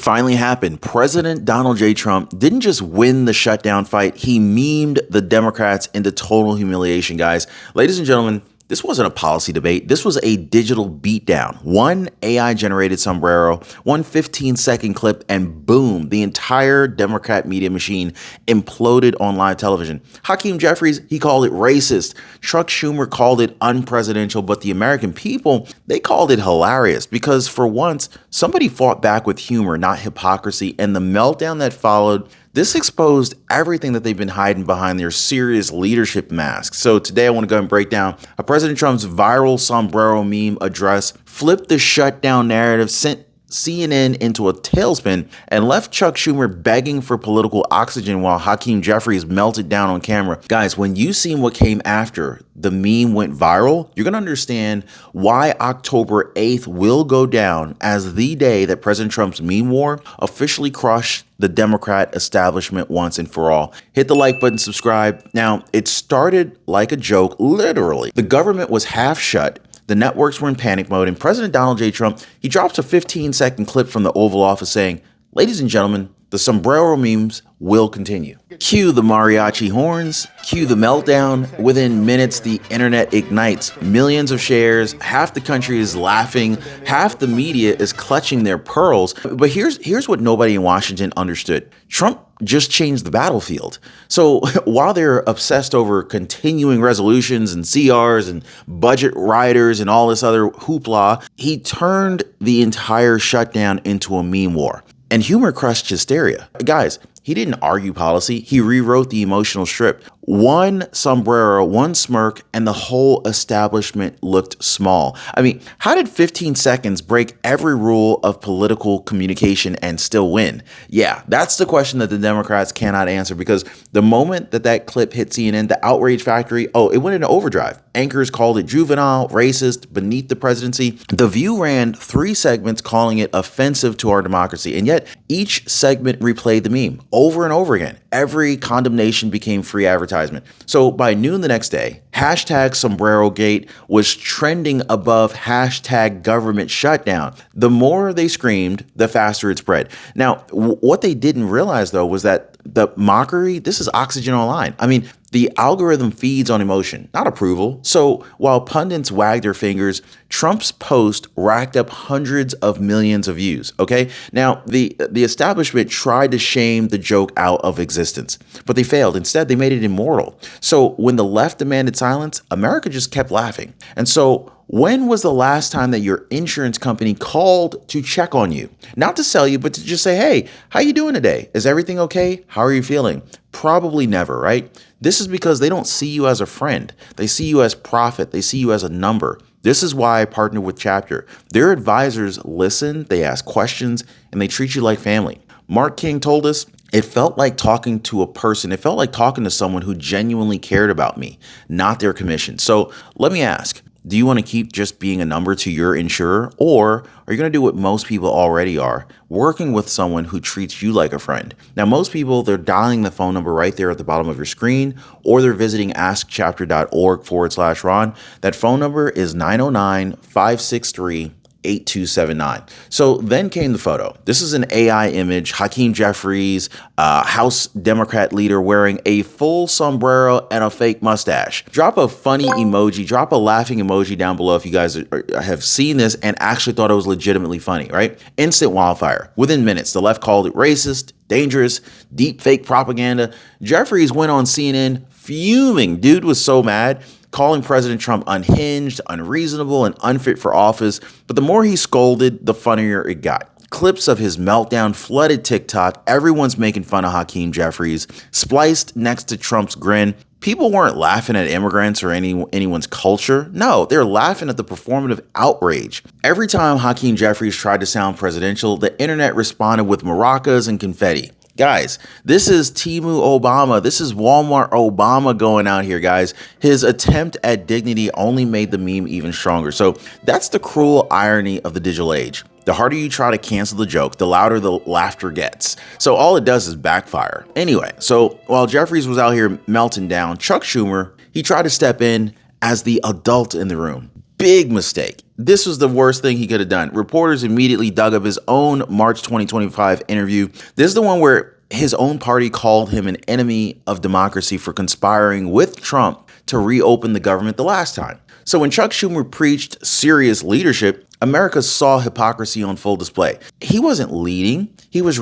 finally happened. President Donald J. Trump didn't just win the shutdown fight, he memed the Democrats into total humiliation, guys. Ladies and gentlemen, this wasn't a policy debate. This was a digital beatdown. One AI-generated sombrero, one 15-second clip, and boom, the entire Democrat media machine imploded on live television. Hakeem Jeffries, he called it racist. Chuck Schumer called it unpresidential, but the American people, they called it hilarious because for once, somebody fought back with humor, not hypocrisy, and the meltdown that followed, this exposed everything that they've been hiding behind their serious leadership masks. So today I want to go and break down how President Trump's viral sombrero meme address flipped the shutdown narrative, sent CNN into a tailspin, and left Chuck Schumer begging for political oxygen while Hakeem Jeffries melted down on camera. Guys, when you seen what came after the meme went viral, you're going to understand why October 8th will go down as the day that President Trump's meme war officially crushed the Democrat establishment once and for all. Hit the like button, subscribe. Now, it started like a joke, literally. The government was half shut. The networks were in panic mode, and President Donald J. Trump, he drops a 15-second clip from the Oval Office saying, "Ladies and gentlemen, the sombrero memes will continue." Cue the mariachi horns, cue the meltdown. Within minutes, the internet ignites. Millions of shares, half the country is laughing, half the media is clutching their pearls. But here's what nobody in Washington understood. Trump just changed the battlefield. So while they're obsessed over continuing resolutions and CRs and budget riders and all this other hoopla, he turned the entire shutdown into a meme war. And humor crushed hysteria. Guys, he didn't argue policy. He rewrote the emotional strip. One sombrero, one smirk, and the whole establishment looked small. I mean, how did 15 seconds break every rule of political communication and still win? Yeah, that's the question that the Democrats cannot answer, because the moment that clip hit CNN, the outrage factory, it went into overdrive. Anchors called it juvenile, racist, beneath the presidency. The View ran 3 segments calling it offensive to our democracy, and yet each segment replayed the meme over and over again. Every condemnation became free advertisement. So by noon the next day, hashtag SombreroGate was trending above hashtag government shutdown. The more they screamed, the faster it spread. Now, what they didn't realize, though, was that the mockery, this is oxygen online. I mean, the algorithm feeds on emotion, not approval. So while pundits wagged their fingers, Trump's post racked up hundreds of millions of views, okay? Now, the establishment tried to shame the joke out of existence, but they failed. Instead, they made it immortal. So when the left demanded silence, America just kept laughing. And so when was the last time that your insurance company called to check on you? Not to sell you, but to just say, "Hey, how you doing today? Is everything okay? How are you feeling?" Probably never, right? This is because they don't see you as a friend. They see you as profit. They see you as a number. This is why I partnered with Chapter. Their advisors listen, they ask questions, and they treat you like family. Mark King told us, "It felt like talking to a person. It felt like talking to someone who genuinely cared about me, not their commission." So let me ask, do you want to keep just being a number to your insurer, or are you going to do what most people already are, working with someone who treats you like a friend? Now, most people, they're dialing the phone number right there at the bottom of your screen, or they're visiting askchapter.org/Ron. That phone number is 909-563-8279. So then came the photo. This is an AI image. Hakeem Jeffries, House Democrat leader, wearing a full sombrero and a fake mustache. Drop a funny emoji, drop a laughing emoji down below if you guys have seen this and actually thought it was legitimately funny, right? Instant wildfire. Within minutes, the left called it racist, dangerous, deep fake propaganda. Jeffries went on CNN fuming. Dude was so mad, calling President Trump unhinged, unreasonable, and unfit for office. But the more he scolded, the funnier it got. Clips of his meltdown flooded TikTok. Everyone's making fun of Hakeem Jeffries, spliced next to Trump's grin. People weren't laughing at immigrants or anyone's culture. No, they're laughing at the performative outrage. Every time Hakeem Jeffries tried to sound presidential, the internet responded with maracas and confetti. Guys, this is Temu Obama. This is Walmart Obama going out here, guys. His attempt at dignity only made the meme even stronger. So that's the cruel irony of the digital age. The harder you try to cancel the joke, the louder the laughter gets. So all it does is backfire. Anyway, so while Jeffries was out here melting down, Chuck Schumer, he tried to step in as the adult in the room. Big mistake. This was the worst thing he could have done. Reporters immediately dug up his own March 2025 interview. This is the one where his own party called him an enemy of democracy for conspiring with Trump to reopen the government the last time. So when Chuck Schumer preached serious leadership, America saw hypocrisy on full display. He wasn't leading. He was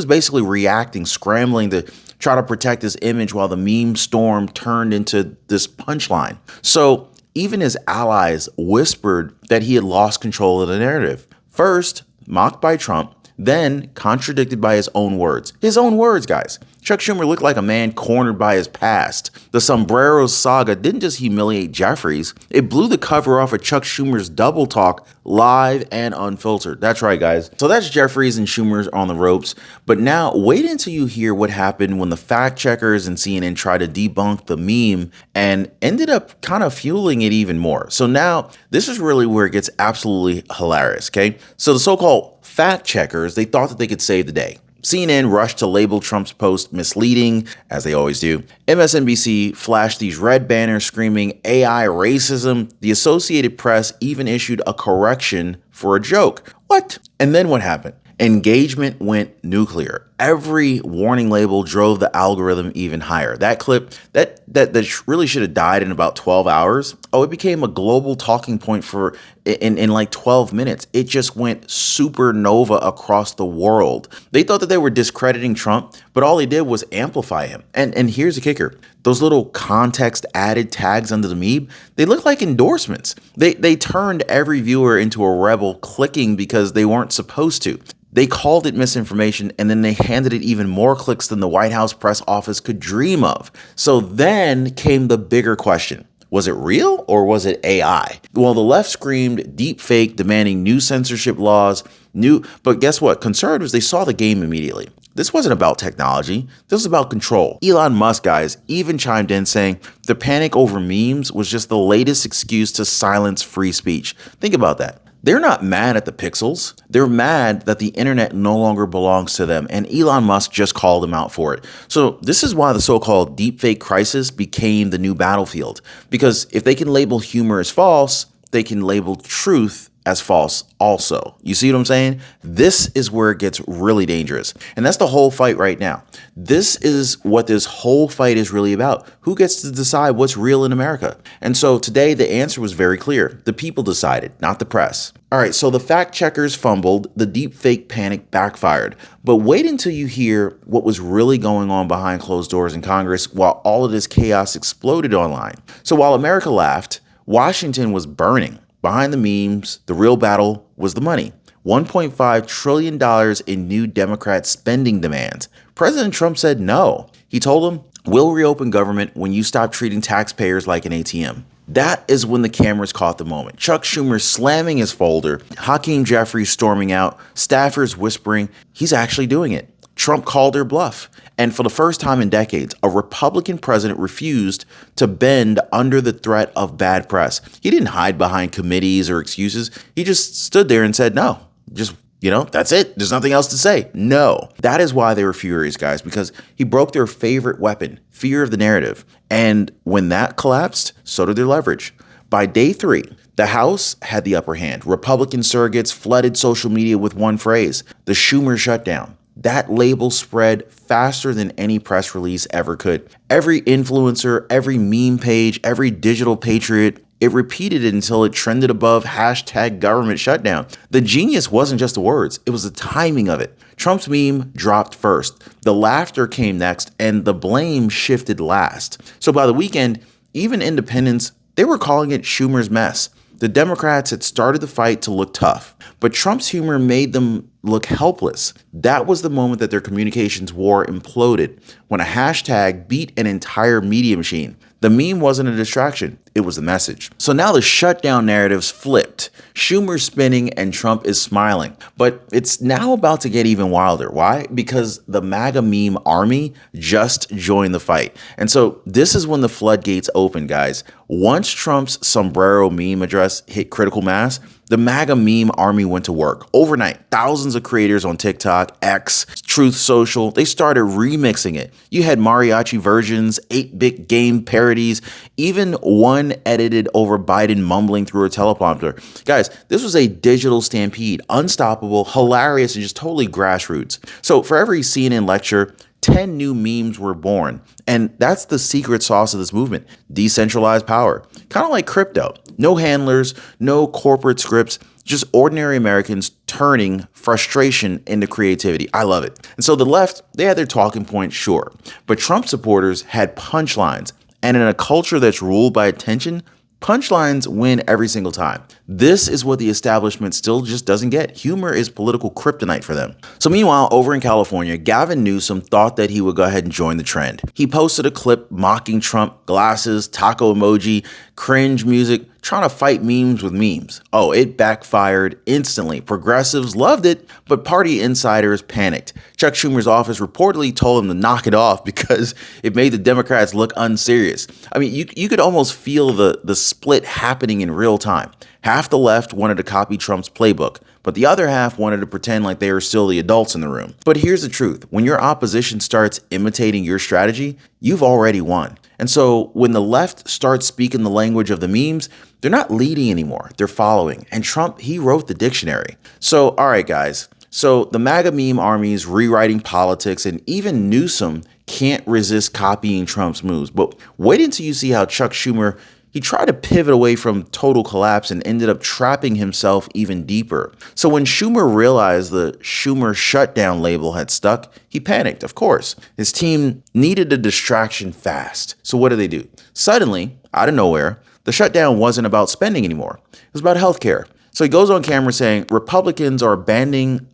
basically reacting, scrambling to try to protect his image while the meme storm turned into this punchline. So even his allies whispered that he had lost control of the narrative. First, mocked by Trump, then contradicted by his own words. His own words, guys. Chuck Schumer looked like a man cornered by his past. The sombreros saga didn't just humiliate Jeffries, it blew the cover off of Chuck Schumer's double talk live and unfiltered. That's right, guys. So that's Jeffries and Schumer's on the ropes. But now wait until you hear what happened when the fact checkers and CNN tried to debunk the meme and ended up kind of fueling it even more. So now this is really where it gets absolutely hilarious, okay? So the so-called fact checkers, they thought that they could save the day. CNN rushed to label Trump's post misleading, as they always do. MSNBC flashed these red banners screaming AI racism. The Associated Press even issued a correction for a joke. What? And then what happened? Engagement went nuclear. Every warning label drove the algorithm even higher. That clip, that really should have died in about 12 hours. Oh, it became a global talking point in like 12 minutes. It just went supernova across the world. They thought that they were discrediting Trump, but all they did was amplify him. And here's the kicker. Those little context added tags under the meme, they look like endorsements. They turned every viewer into a rebel clicking because they weren't supposed to. They called it misinformation, and then they handed it even more clicks than the White House press office could dream of. So then came the bigger question. Was it real or was it AI? Well, the left screamed deep fake, demanding new censorship laws, but guess what? Conservatives, they saw the game immediately. This wasn't about technology. This was about control. Elon Musk, guys, even chimed in saying the panic over memes was just the latest excuse to silence free speech. Think about that. They're not mad at the pixels. They're mad that the internet no longer belongs to them, and Elon Musk just called them out for it. So this is why the so-called deepfake crisis became the new battlefield. Because if they can label humor as false, they can label truth as false also. You see what I'm saying? This is where it gets really dangerous. And that's the whole fight right now. This is what this whole fight is really about. Who gets to decide what's real in America? And so today the answer was very clear. The people decided, not the press. All right, so the fact checkers fumbled, the deep fake panic backfired. But wait until you hear what was really going on behind closed doors in Congress while all of this chaos exploded online. So while America laughed, Washington was burning. Behind the memes, the real battle was the money. $1.5 trillion in new Democrat spending demands. President Trump said no. He told them, we'll reopen government when you stop treating taxpayers like an ATM. That is when the cameras caught the moment. Chuck Schumer slamming his folder, Hakeem Jeffries storming out, staffers whispering, he's actually doing it. Trump called their bluff. And for the first time in decades, a Republican president refused to bend under the threat of bad press. He didn't hide behind committees or excuses. He just stood there and said, no, that's it. There's nothing else to say. No. That is why they were furious, guys, because he broke their favorite weapon, fear of the narrative. And when that collapsed, so did their leverage. By day 3, the House had the upper hand. Republican surrogates flooded social media with one phrase, the Schumer shutdown. That label spread faster than any press release ever could. Every influencer, every meme page, every digital patriot, it repeated it until it trended above hashtag government shutdown. The genius wasn't just the words, it was the timing of it. Trump's meme dropped first, the laughter came next, and the blame shifted last. So by the weekend, even independents, they were calling it Schumer's mess. The Democrats had started the fight to look tough, but Trump's humor made them look helpless. That was the moment that their communications war imploded, when a hashtag beat an entire media machine. The meme wasn't a distraction, it was the message. So now the shutdown narrative's flipped. Schumer's spinning and Trump is smiling. But it's now about to get even wilder. Why? Because the MAGA meme army just joined the fight. And so this is when the floodgates open, guys. Once Trump's sombrero meme address hit critical mass, the MAGA meme army went to work. Overnight, thousands of creators on TikTok, X, Truth Social, they started remixing it. You had mariachi versions, 8-bit game parodies, even one unedited over Biden mumbling through a teleprompter. Guys, this was a digital stampede, unstoppable, hilarious, and just totally grassroots. So for every CNN lecture, 10 new memes were born. And that's the secret sauce of this movement. Decentralized power. Kind of like crypto. No handlers, no corporate scripts, just ordinary Americans turning frustration into creativity. I love it. And so the left, they had their talking points, sure. But Trump supporters had punchlines. And in a culture that's ruled by attention, punchlines win every single time. This is what the establishment still just doesn't get. Humor is political kryptonite for them. So meanwhile, over in California, Gavin Newsom thought that he would go ahead and join the trend. He posted a clip mocking Trump, glasses, taco emoji, cringe music, trying to fight memes with memes. Oh, it backfired instantly. Progressives loved it, but party insiders panicked. Chuck Schumer's office reportedly told him to knock it off because it made the Democrats look unserious. I mean, you could almost feel the split happening in real time. Half the left wanted to copy Trump's playbook, but the other half wanted to pretend like they were still the adults in the room. But here's the truth. When your opposition starts imitating your strategy, you've already won. And so when the left starts speaking the language of the memes, they're not leading anymore, they're following. And Trump, he wrote the dictionary. So, all right, guys. So the MAGA meme army is rewriting politics, and even Newsom can't resist copying Trump's moves. But wait until you see how Chuck Schumer, he tried to pivot away from total collapse and ended up trapping himself even deeper. So when Schumer realized the Schumer Shutdown label had stuck, he panicked, of course. His team needed a distraction fast. So what do? Suddenly, out of nowhere, the shutdown wasn't about spending anymore. It was about healthcare. So he goes on camera saying Republicans are abandoning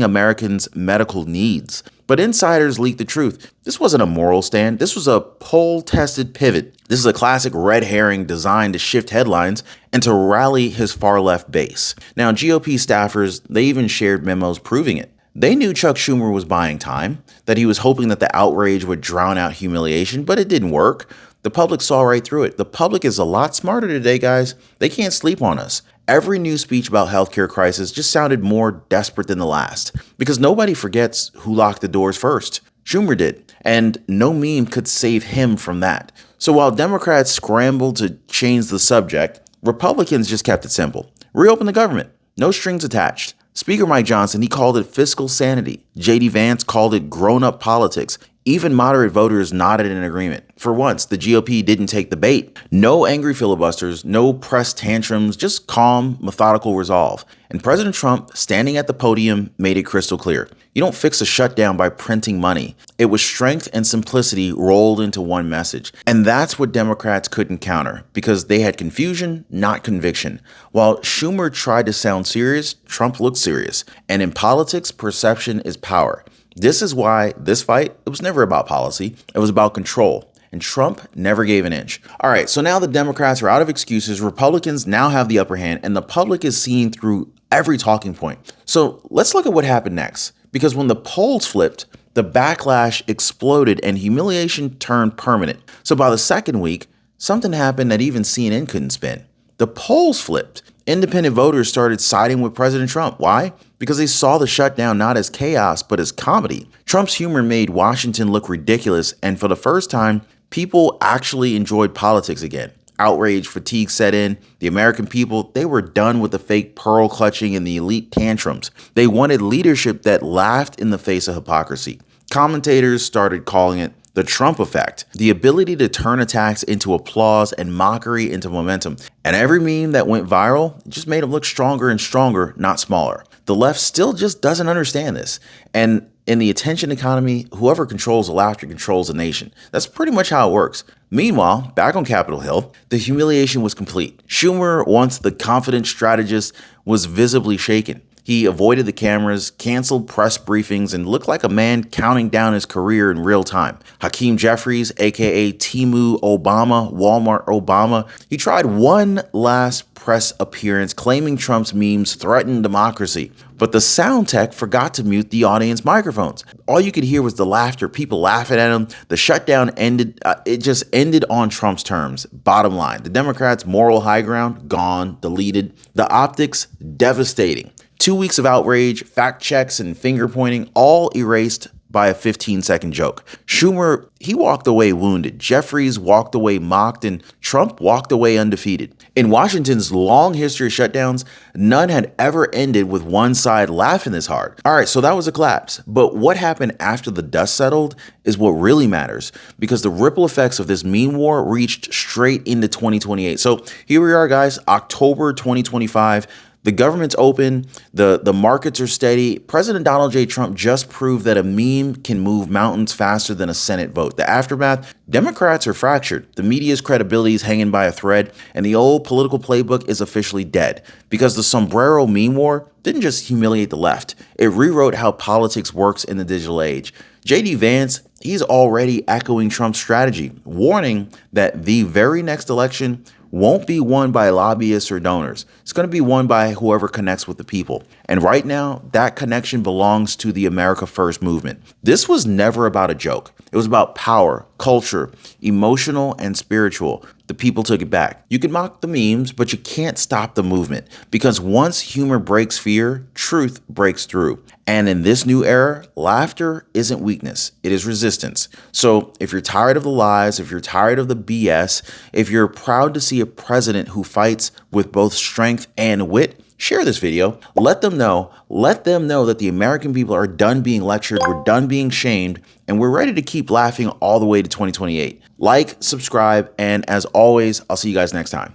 Americans' medical needs. But insiders leaked the truth. This wasn't a moral stand. This was a poll-tested pivot. This is a classic red herring designed to shift headlines and to rally his far-left base. Now, GOP staffers, they even shared memos proving it. They knew Chuck Schumer was buying time, that he was hoping that the outrage would drown out humiliation, but it didn't work. The public saw right through it. The public is a lot smarter today, guys. They can't sleep on us. Every new speech about healthcare crisis just sounded more desperate than the last because nobody forgets who locked the doors first. Schumer did, and no meme could save him from that. So while Democrats scrambled to change the subject, Republicans just kept it simple. Reopen the government. No strings attached. Speaker Mike Johnson, he called it fiscal sanity. J.D. Vance called it grown-up politics. Even moderate voters nodded in agreement. For once, the GOP didn't take the bait. No angry filibusters, no press tantrums, just calm, methodical resolve. And President Trump, standing at the podium, made it crystal clear. You don't fix a shutdown by printing money. It was strength and simplicity rolled into one message. And that's what Democrats couldn't counter because they had confusion, not conviction. While Schumer tried to sound serious, Trump looked serious. And in politics, perception is power. This is why this fight, it was never about policy. It was about control. And Trump never gave an inch. All right, so now the Democrats are out of excuses. Republicans now have the upper hand, and the public is seeing through every talking point. So let's look at what happened next. Because when the polls flipped, the backlash exploded and humiliation turned permanent. So by the second week, something happened that even CNN couldn't spin. The polls flipped. Independent voters started siding with President Trump. Why? Because they saw the shutdown not as chaos, but as comedy. Trump's humor made Washington look ridiculous, and for the first time, people actually enjoyed politics again. Outrage fatigue set in. The American people, they were done with the fake pearl clutching and the elite tantrums. They wanted leadership that laughed in the face of hypocrisy. Commentators started calling it the Trump effect, the ability to turn attacks into applause and mockery into momentum. And every meme that went viral just made him look stronger and stronger, not smaller. The left still just doesn't understand this. And in the attention economy, whoever controls the laughter controls the nation. That's pretty much how it works. Meanwhile, back on Capitol Hill, the humiliation was complete. Schumer, once the confident strategist, was visibly shaken. He avoided the cameras, canceled press briefings, and looked like a man counting down his career in real time. Hakeem Jeffries, aka Temu Obama, Walmart Obama, he tried one last press appearance claiming Trump's memes threatened democracy. But the sound tech forgot to mute the audience microphones. All you could hear was the laughter, people laughing at him. The shutdown ended, it just ended on Trump's terms. Bottom line, the Democrats' moral high ground, gone, deleted. The optics, devastating. 2 weeks of outrage, fact checks, and finger pointing, all erased by a 15-second joke. Schumer, he walked away wounded. Jeffries walked away mocked, and Trump walked away undefeated. In Washington's long history of shutdowns, none had ever ended with one side laughing this hard. All right, so that was a collapse. But what happened after the dust settled is what really matters, because the ripple effects of this meme war reached straight into 2028. So here we are, guys, October 2025. The government's open, the markets are steady. President Donald J. Trump just proved that a meme can move mountains faster than a Senate vote. The aftermath, Democrats are fractured. The media's credibility is hanging by a thread, and the old political playbook is officially dead. Because the sombrero meme war didn't just humiliate the left, it rewrote how politics works in the digital age. J.D. Vance, he's already echoing Trump's strategy, warning that the very next election won't be won by lobbyists or donors. It's going to be won by whoever connects with the people. And right now, that connection belongs to the America First movement. This was never about a joke. It was about power, culture, emotional and spiritual. The people took it back. You can mock the memes, but you can't stop the movement, because once humor breaks fear, truth breaks through. And in this new era, laughter isn't weakness, it is resistance. So if you're tired of the lies, if you're tired of the BS, if you're proud to see a president who fights with both strength and wit, share this video. Let them know that the American people are done being lectured, we're done being shamed, and we're ready to keep laughing all the way to 2028. Like, subscribe, and as always, I'll see you guys next time.